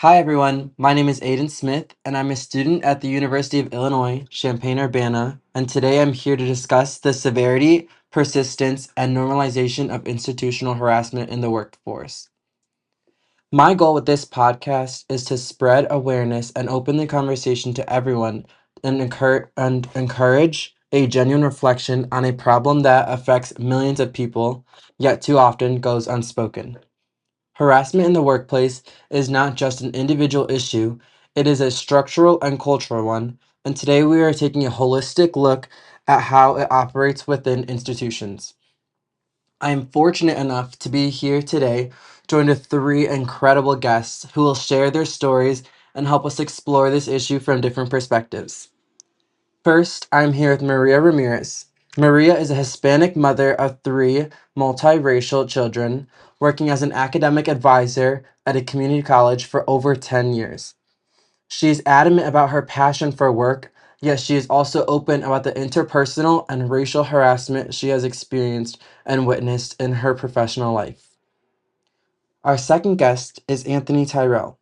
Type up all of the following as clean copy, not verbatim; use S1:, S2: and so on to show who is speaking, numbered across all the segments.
S1: Hi, everyone. My name is Aiden Smith, and I'm a student at the University of Illinois, Champaign-Urbana, and today I'm here to discuss the severity, persistence, and normalization of institutional harassment in the workforce. My goal with this podcast is to spread awareness and open the conversation to everyone and encourage a genuine reflection on a problem that affects millions of people, yet too often goes unspoken. Harassment in the workplace is not just an individual issue, it is a structural and cultural one, and today we are taking a holistic look at how it operates within institutions. I am fortunate enough to be here today, joined with three incredible guests who will share their stories and help us explore this issue from different perspectives. First, I'm here with Maria Ramirez. Maria is a Hispanic mother of three multiracial children, working as an academic advisor at a community college for over 10 years. She is adamant about her passion for work, yet she is also open about the interpersonal and racial harassment she has experienced and witnessed in her professional life. Our second guest is Anthony Tyrell.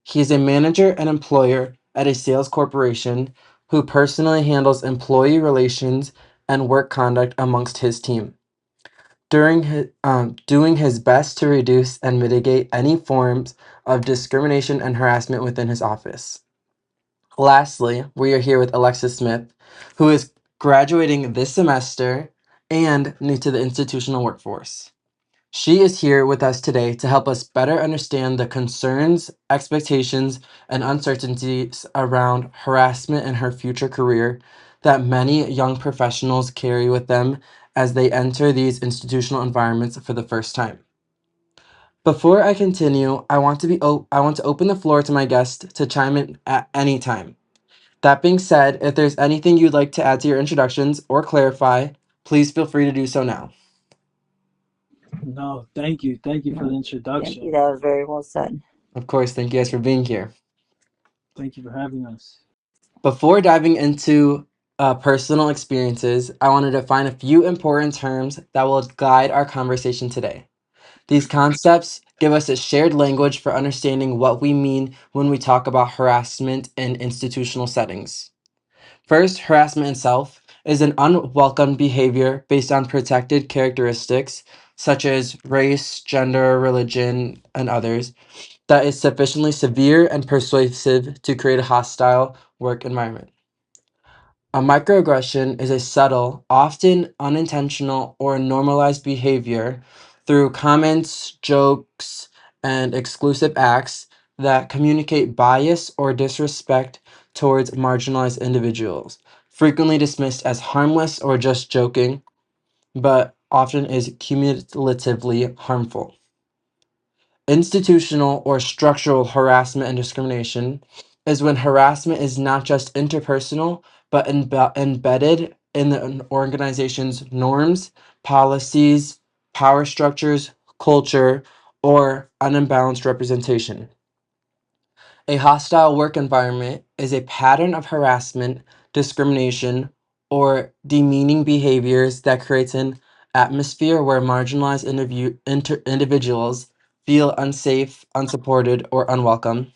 S1: He is a manager and employer at a sales corporation who personally handles employee relations and work conduct amongst his team, doing his best to reduce and mitigate any forms of discrimination and harassment within his office. Lastly, we are here with Alexis Smith, who is graduating this semester and new to the institutional workforce. She is here with us today to help us better understand the concerns, expectations, and uncertainties around harassment in her future career that many young professionals carry with them as they enter these institutional environments for the first time. Before I continue, I want to open the floor to my guest to chime in at any time. That being said, if there's anything you'd like to add to your introductions or clarify, please feel free to do so now.
S2: No, thank you. Thank you for the
S3: Thank you.
S2: introduction.
S3: That was very well said.
S1: Of course, thank you guys for being here.
S2: Thank you for having us.
S1: Before diving into personal experiences, I want to define a few important terms that will guide our conversation today. These concepts give us a shared language for understanding what we mean when we talk about harassment in institutional settings. First, harassment itself is an unwelcome behavior based on protected characteristics such as race, gender, religion, and others that is sufficiently severe and persuasive to create a hostile work environment. A microaggression is a subtle, often unintentional or normalized behavior through comments, jokes, and exclusive acts that communicate bias or disrespect towards marginalized individuals, frequently dismissed as harmless or just joking, but often is cumulatively harmful. Institutional or structural harassment and discrimination is when harassment is not just interpersonal, but embedded in the organization's norms, policies, power structures, culture, or unbalanced representation. A hostile work environment is a pattern of harassment, discrimination, or demeaning behaviors that creates an atmosphere where marginalized individuals feel unsafe, unsupported, or unwelcome.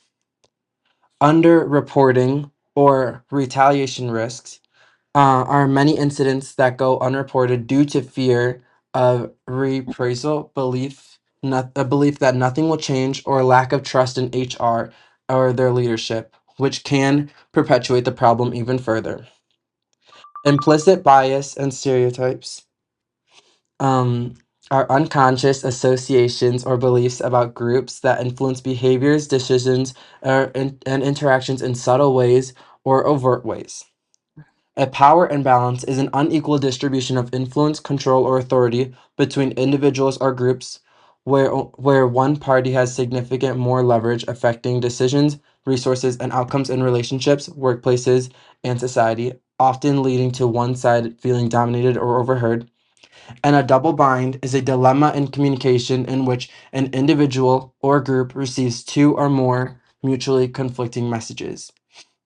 S1: Underreporting or retaliation risks are many incidents that go unreported due to fear of reprisal, a belief that nothing will change, or lack of trust in HR or their leadership, which can perpetuate the problem even further. Implicit bias and stereotypes um, are unconscious associations or beliefs about groups that influence behaviors, decisions, and interactions in subtle ways or overt ways. A power imbalance is an unequal distribution of influence, control, or authority between individuals or groups where one party has significant more leverage affecting decisions, resources, and outcomes in relationships, workplaces, and society, often leading to one side feeling dominated or overheard. And a double bind is a dilemma in communication in which an individual or group receives two or more mutually conflicting messages.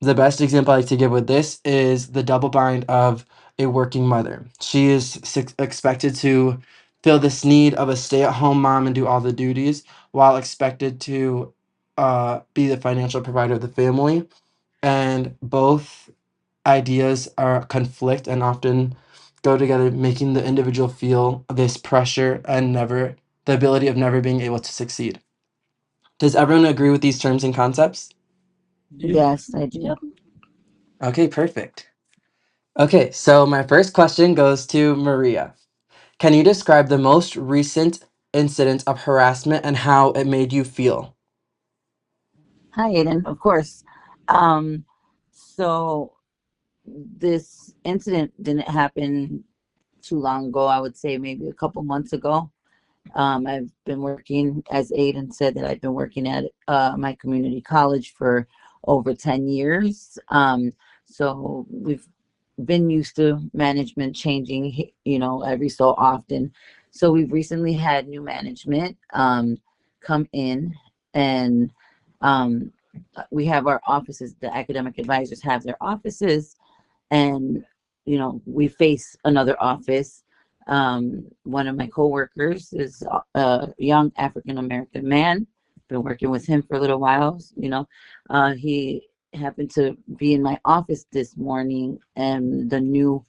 S1: The best example I like to give with this is the double bind of a working mother. She is expected to fill this need of a stay at home mom and do all the duties, while expected to be the financial provider of the family, and both ideas are conflict and often go together, making the individual feel this pressure and never the ability of never being able to succeed. Does everyone agree with these terms and concepts?
S2: Yeah.
S3: Yes, I do.
S1: Okay, perfect. Okay, so my first question goes to Maria. Can you describe the most recent incident of harassment and how it made you feel?
S3: Hi, Aiden. Of course. Um, so this incident didn't happen too long ago. I would say maybe a couple months ago. I've been working, as Aiden said, that I've been working at my community college for over 10 years. So we've been used to management changing, every so often. So we've recently had new management come in, and um, we have our offices. The academic advisors have their offices, and we face another office. One of my coworkers is a young African American man. Been working with him for a little while. He happened to be in my office this morning, and the new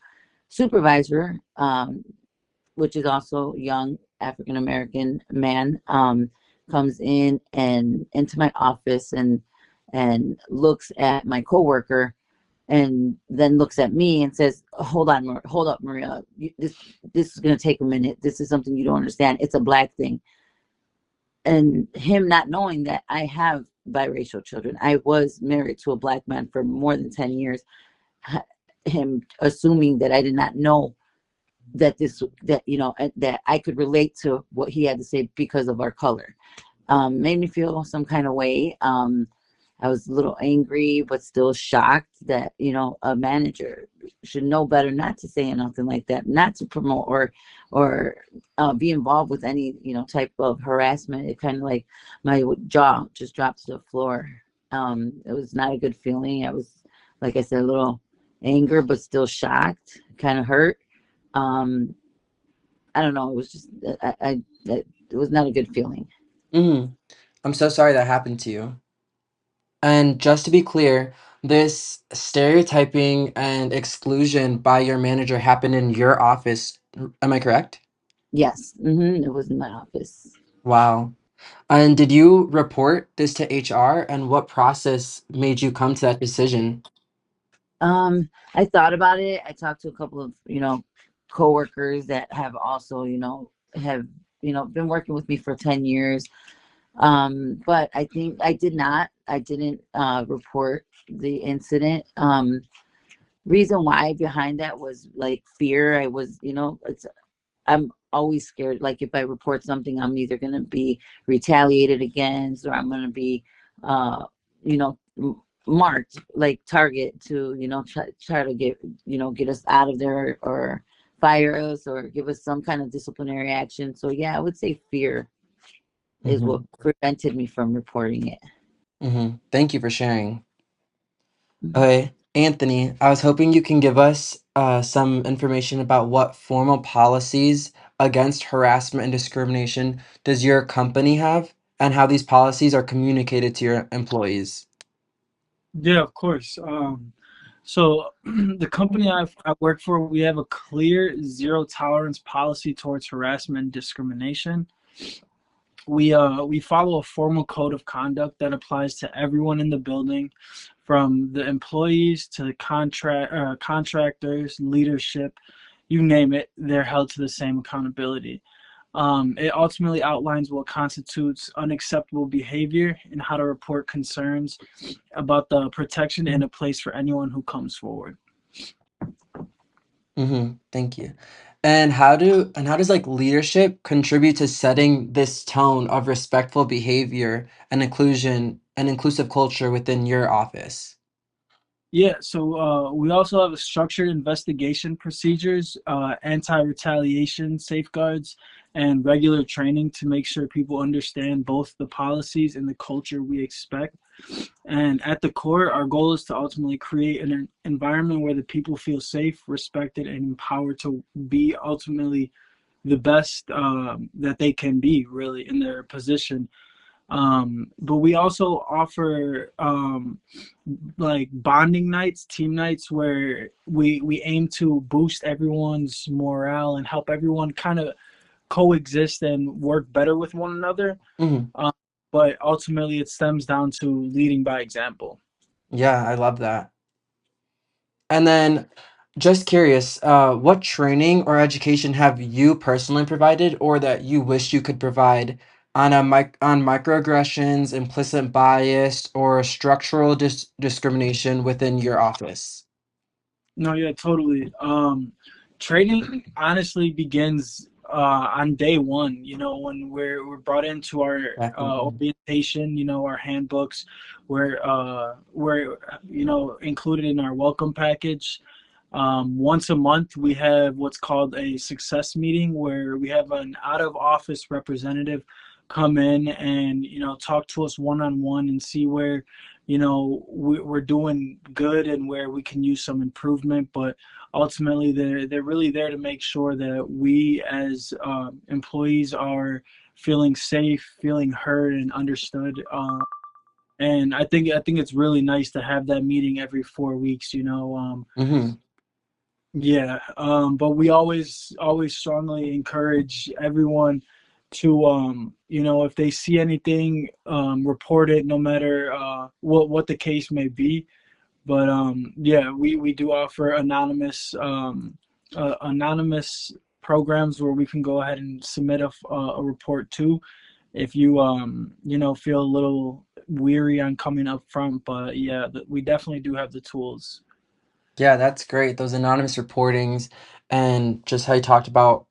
S3: supervisor, which is also a young African American man, comes in and into my office and looks at my coworker, and then looks at me and says, "Hold on, hold up, Maria. This is going to take a minute. This is something you don't understand. It's a black thing." And him not knowing that I have biracial children. I was married to a black man for more than 10 years. Him assuming that I did not know that I could relate to what he had to say because of our color, made me feel some kind of way. I was a little angry, but still shocked that, a manager should know better not to say nothing like that, not to promote or be involved with any, type of harassment. It kind of like my jaw just dropped to the floor. It was not a good feeling. I was, like I said, a little anger, but still shocked, kind of hurt. Um, I don't know. It was just, it was not a good feeling.
S1: Mm, I'm so sorry that happened to you. And just to be clear, this stereotyping and exclusion by your manager happened in your office. Am I correct?
S3: Yes, it was in my office.
S1: Wow. And did you report this to HR, and what process made you come to that decision?
S3: I thought about it. I talked to a couple of, coworkers that have also, have, been working with me for 10 years. But I think I didn't report the incident. Reason why behind that was like fear. I was, I'm always scared. Like if I report something, I'm either going to be retaliated against, or I'm going to be, you know, marked like target to, try to get us out of there, or fire us, or give us some kind of disciplinary action. So yeah, I would say fear is what
S1: Hmm.
S3: prevented me from reporting it.
S1: Thank you for sharing.
S3: Mhm.
S1: Okay, Anthony, I was hoping you can give us some information about what formal policies against harassment and discrimination does your company have, and how these policies are communicated to your employees.
S2: Yeah, of course. So the company I work for, we have a clear zero tolerance policy towards harassment and discrimination. We follow a formal code of conduct that applies to everyone in the building, from the employees to the contractors, leadership, you name it. They're held to the same accountability. It ultimately outlines what constitutes unacceptable behavior and how to report concerns about the protection and a place for anyone who comes forward.
S1: Thank you. And how does like leadership contribute to setting this tone of respectful behavior and inclusion and inclusive culture within your office?
S2: Yeah, so we also have a structured investigation procedures, anti-retaliation safeguards, and regular training to make sure people understand both the policies and the culture we expect. And at the core, our goal is to ultimately create an environment where the people feel safe, respected, and empowered to be ultimately the best that they can be, really, in their position. But we also offer like bonding nights, team nights, where we aim to boost everyone's morale and help everyone kind of coexist and work better with one another.
S1: Hmm.
S2: Um, but ultimately, it stems down to leading by example.
S1: Yeah, I love that. And then, just curious, what training or education have you personally provided, or that you wish you could provide on on microaggressions, implicit bias, or structural discrimination within your office?
S2: No, yeah, totally. Training honestly begins on day one. You know, when we're brought into our
S1: Definitely.
S2: orientation. You know, our handbooks, we're included in our welcome package. Once a month, we have what's called a success meeting, where we have an out of office representative come in and talk to us one on one and see where we're doing good and where we can use some improvement. But ultimately, they're really there to make sure that we as employees are feeling safe, feeling heard, and understood. And I think it's really nice to have that meeting every 4 weeks.
S1: Mm-hmm.
S2: Yeah, but we always strongly encourage everyone to if they see anything, report it, no matter what the case may be. But yeah, we do offer anonymous programs where we can go ahead and submit a report to if you feel a little weary on coming up front. But yeah, we definitely do have the tools.
S1: Yeah, that's great. Those anonymous reportings and just how you talked about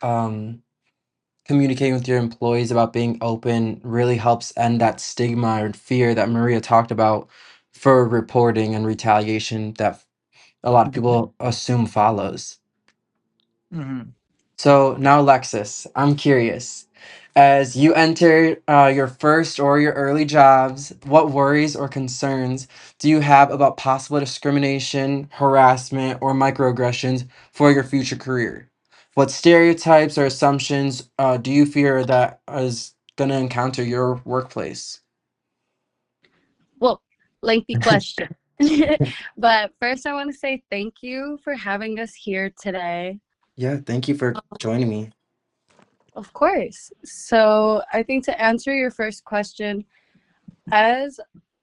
S1: communicating with your employees about being open really helps end that stigma or fear that Maria talked about for reporting and retaliation that a lot of people assume follows.
S2: Mhm.
S1: So now, Alexis, I'm curious. As you enter your first or your early jobs, what worries or concerns do you have about possible discrimination, harassment, or microaggressions for your future career? What stereotypes or assumptions do you fear that is going to encounter your workplace?
S4: Well, lengthy question. But first, I want to say thank you for having us here today.
S1: Yeah, thank you for joining me.
S4: Of course. So, I think to answer your first question, as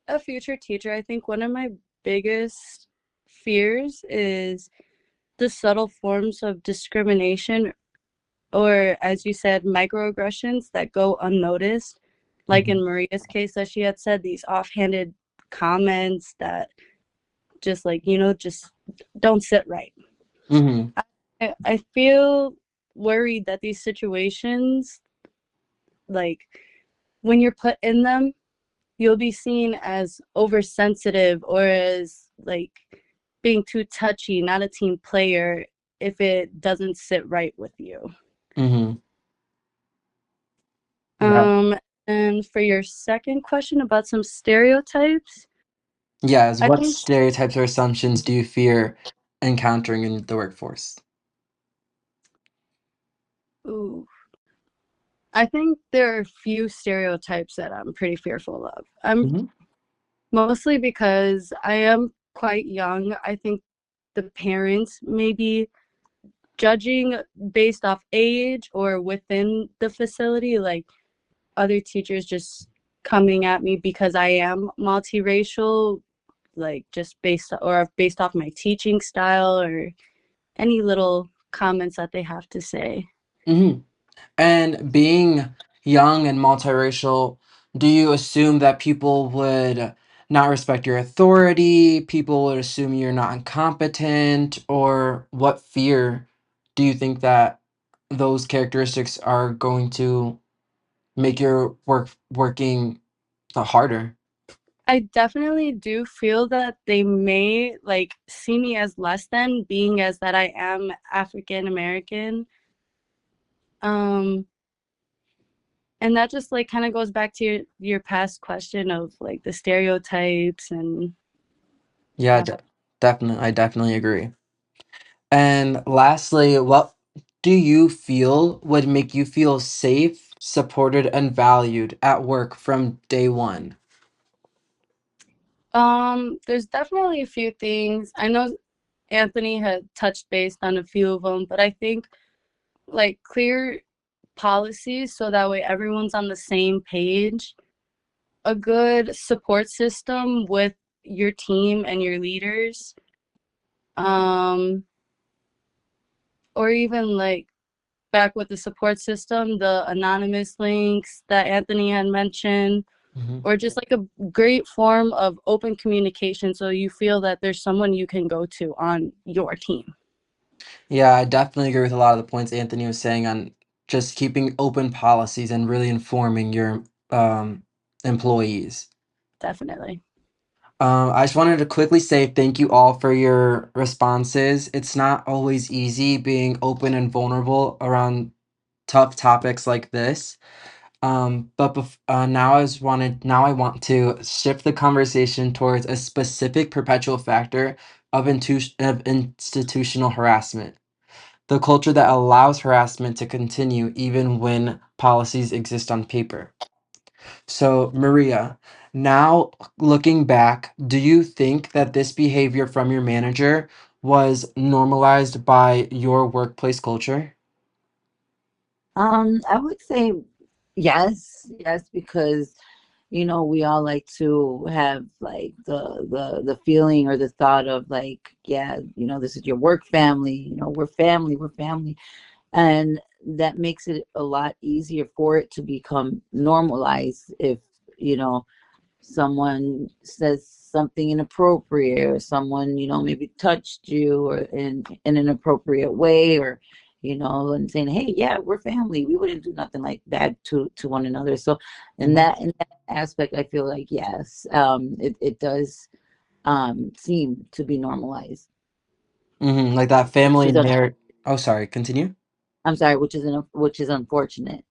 S4: a future teacher, I think one of my biggest fears is the subtle forms of discrimination, or as you said, microaggressions that go unnoticed. Like
S1: Hmm.
S4: in Maria's case, that she had said, these offhanded comments that just just don't sit right.
S1: Hmm.
S4: I feel worried that these situations, like when you're put in them, you'll be seen as oversensitive or as like being too touchy, not a team player, if it doesn't sit right with you.
S1: Hmm. Yeah.
S4: Um, and for your second question about some stereotypes,
S1: Yes,
S4: I
S1: what
S4: think,
S1: stereotypes or assumptions do you fear encountering in the workforce?
S4: ooh, I think there are a few stereotypes that I'm pretty fearful of. I'm
S1: Hmm.
S4: mostly because I am quite young. I think the parents may be judging based off age or within the facility, like other teachers just coming at me because I am multiracial, like just based off my teaching style or any little comments that they have to say.
S1: Hmm. And being young and multiracial, do you assume that people would not respect your authority? People would assume you're not incompetent? Or what fear do you think that those characteristics are going to make your working harder?
S4: I definitely do feel that they may like see me as less than, being as that I am African American. Um, and that just like kind of goes back to your past question of like the stereotypes and
S1: Yeah,
S4: yeah.
S1: definitely. I definitely agree. And lastly, what do you feel would make you feel safe supported, and valued at work from day one?
S4: There's definitely a few things. I know Anthony had touched base on a few of them, but I think like clear policies so that way everyone's on the same page, a good support system with your team and your leaders, um, or even like back with the support system, the anonymous links that Anthony had mentioned,
S1: Hmm.
S4: or just like a great form of open communication so you feel that there's someone you can go to on your team.
S1: Yeah, I definitely agree with a lot of the points Anthony was saying on just keeping open policies and really informing your employees.
S4: Definitely.
S1: I just wanted to quickly say thank you all for your responses. It's not always easy being open and vulnerable around tough topics like this. Now I want to shift the conversation towards a specific perpetual factor of institutional harassment, the culture that allows harassment to continue even when policies exist on paper. So, Maria, now looking back, do you think that this behavior from your manager was normalized by your workplace culture?
S3: I would say yes, yes, because we all like to have like the feeling or the thought of like, yeah, this is your work family, we're family. And that makes it a lot easier for it to become normalized if, you know, someone says something inappropriate, or someone maybe touched you or in an inappropriate way, or and saying, hey, yeah, we're family, we wouldn't do nothing like that to one another. So
S1: Hmm.
S3: in that aspect, I feel like yes, it does seem to be normalized,
S1: Hmm. Like that
S3: which
S1: family
S3: is
S1: narrative. Oh, sorry, continue.
S3: I'm sorry, which is unfortunate.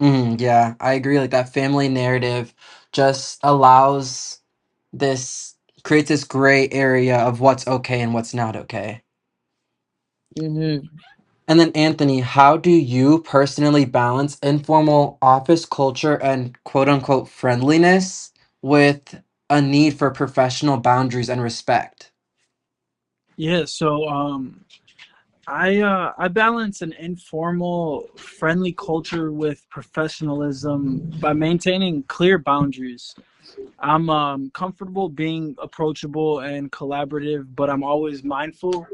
S1: Yeah, I agree. Like that family narrative just allows this, creates this gray area of what's okay and what's not okay.
S3: Hmm.
S1: And then, Anthony, how do you personally balance informal office culture and quote unquote friendliness with a need for professional boundaries and respect?
S2: Yeah, so I balance an informal, friendly culture with professionalism by maintaining clear boundaries. I'm comfortable being approachable and collaborative, but I'm always mindful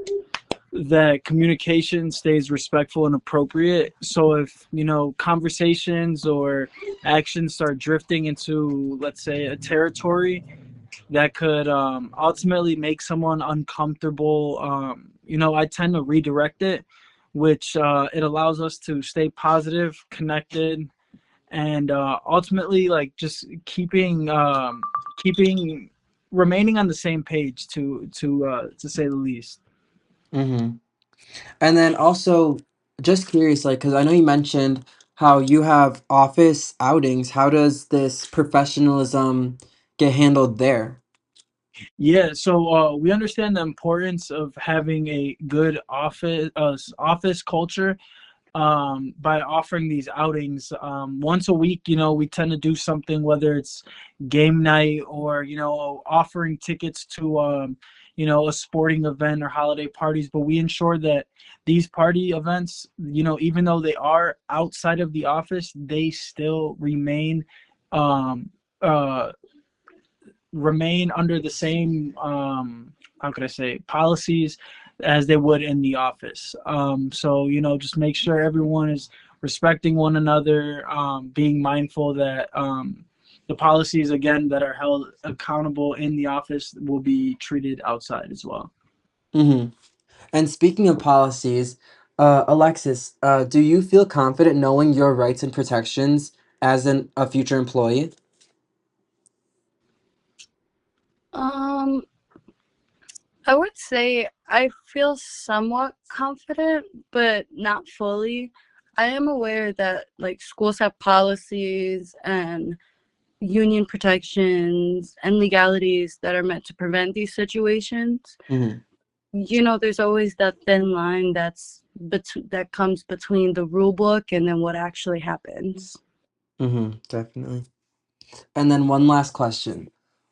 S2: that communication stays respectful and appropriate. So if, conversations or actions start drifting into, let's say, a territory that could ultimately make someone uncomfortable, I tend to redirect it, which it allows us to stay positive, connected, and ultimately, like, just keeping remaining on the same page to say the least.
S1: Hmm. And then also, just curious, like, because I know you mentioned how you have office outings. How does this professionalism get handled there?
S2: Yeah, so we understand the importance of having a good office culture, by offering these outings once a week. We tend to do something, whether it's game night or offering tickets to a sporting event or holiday parties. But we ensure that these party events, even though they are outside of the office, they still um, uh, remain under the same, how could I say, policies as they would in the office. So just make sure everyone is respecting one another, being mindful that the policies, again, that are held accountable in the office will be treated outside as well.
S1: Hmm. And speaking of policies, Alexis, do you feel confident knowing your rights and protections as a future employee?
S4: Um, I would say I feel somewhat confident, but not fully. I am aware that like schools have policies and union protections and legalities that are meant to prevent these situations.
S1: Hmm.
S4: There's always that thin line that comes between the rule book and then what actually happens.
S1: Definitely. And then one last question.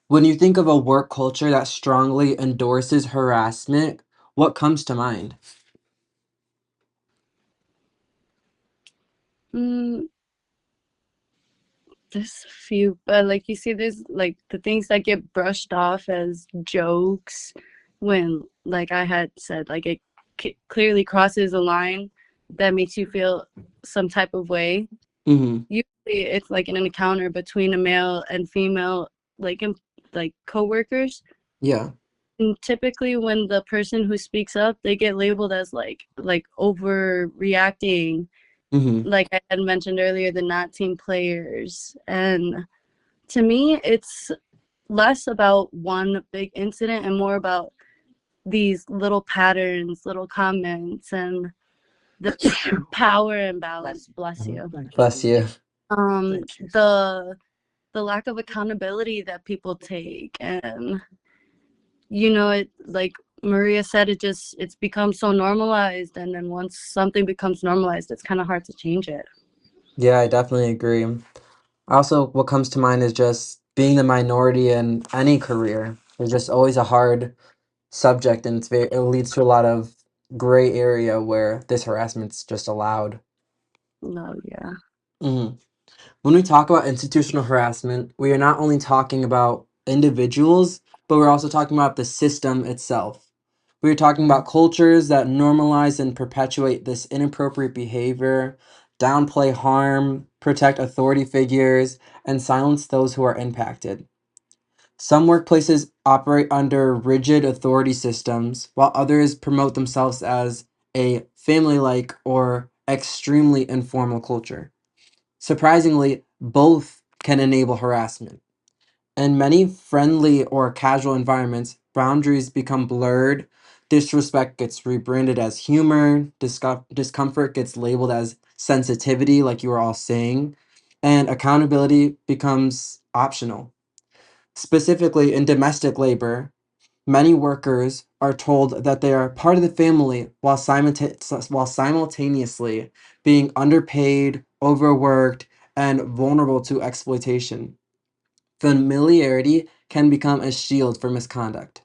S1: When you think of a work culture that strongly endorses harassment, what comes to mind?
S4: Mm, there's a few, but like you see, there's like the things that get brushed off as jokes when, like I had said, like it clearly crosses a line that makes you feel some type of way.
S1: Mm-hmm.
S4: Usually, it's like in an encounter between a male and female, like like coworkers.
S1: Yeah.
S4: And typically, when the person who speaks up, they get labeled as like overreacting,
S1: Mm-hmm.
S4: like I had mentioned earlier, the not team players. And to me, it's less about one big incident and more about these little patterns, little comments, and the power imbalance. Bless you.
S1: Bless you.
S4: The lack of accountability that people take, and it, like Maria said, it's become so normalized, and then once something becomes normalized, it's kind of hard to change it.
S1: Yeah, I definitely agree. Also, what comes to mind is just being the minority in any career. There's just always a hard subject, and it leads to a lot of gray area where this harassment's just allowed.
S4: No, yeah.
S1: Mhm. When we talk about institutional harassment, we are not only talking about individuals, but we're also talking about the system itself. We are talking about cultures that normalize and perpetuate this inappropriate behavior, downplay harm, protect authority figures, and silence those who are impacted. Some workplaces operate under rigid authority systems, while others promote themselves as a family like or extremely informal culture. Surprisingly, both can enable harassment. In many friendly or casual environments, boundaries become blurred, disrespect gets rebranded as humor, discomfort gets labeled as sensitivity, like you were all saying, and accountability becomes optional. Specifically, in domestic labor, many workers are told that they are part of the family while, while simultaneously being underpaid, overworked, and vulnerable to exploitation. Familiarity can become a shield for misconduct.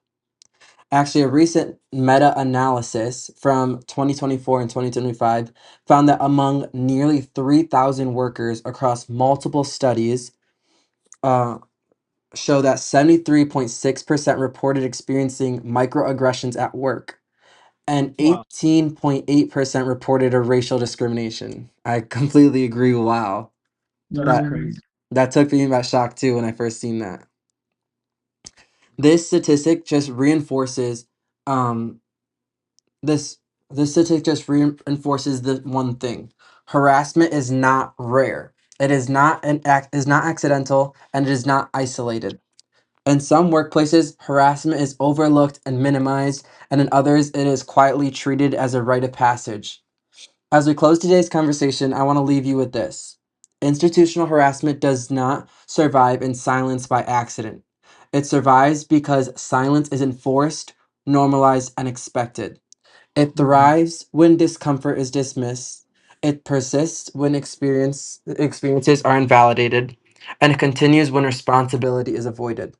S1: Actually, a recent meta analysis from 2024 and 2025 found that among nearly 3,000 workers across multiple studies, uh, show that 73.6% reported experiencing microaggressions at work, and
S2: Wow,
S1: 18.8% reported a racial discrimination. I completely agree. Wow.
S2: that's
S1: That
S2: crazy.
S1: that took me by shock too when I first seen that. This statistic just reinforces um this this statistic just reinforces the one thing. Harassment is not rare. It is not is not accidental, and it is not isolated. In some workplaces, harassment is overlooked and minimized, and in others, it is quietly treated as a rite of passage. As we close today's conversation, I want to leave you with this. Institutional harassment does not survive in silence by accident. It survives because silence is enforced, normalized, and expected. It
S2: Mhm.
S1: thrives when discomfort is dismissed. It persists when experiences are invalidated, and it continues when responsibility is avoided.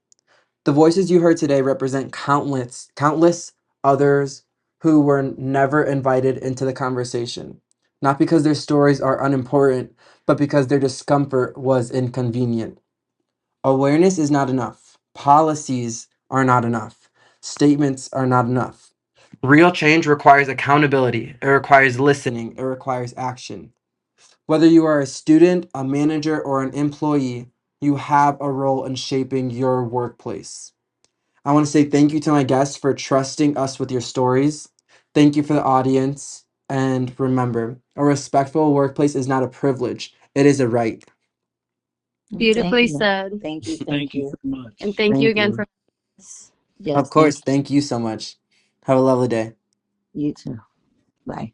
S1: The voices you heard today represent countless others who were never invited into the conversation. Not because their stories are unimportant, but because their discomfort was inconvenient. Awareness is not enough. Policies are not enough. Statements are not enough. Real change requires accountability. It requires listening. It requires action. Whether you are a student, a manager, or an employee, you have a role in shaping your workplace. I want to say thank you to my guests for trusting us with your stories. Thank you for the audience. And remember, a respectful workplace is not a privilege, it is a right.
S3: Thank
S4: Beautifully
S3: you.
S4: said.
S3: Thank you.
S2: Thank
S3: Thank
S2: you
S3: you.
S2: very much.
S4: And thank you
S1: Thank
S4: again
S1: you.
S4: for
S3: Yes,
S1: Of
S3: thank
S1: course, thank you so much. Have a lovely day.
S3: you. You too. Bye.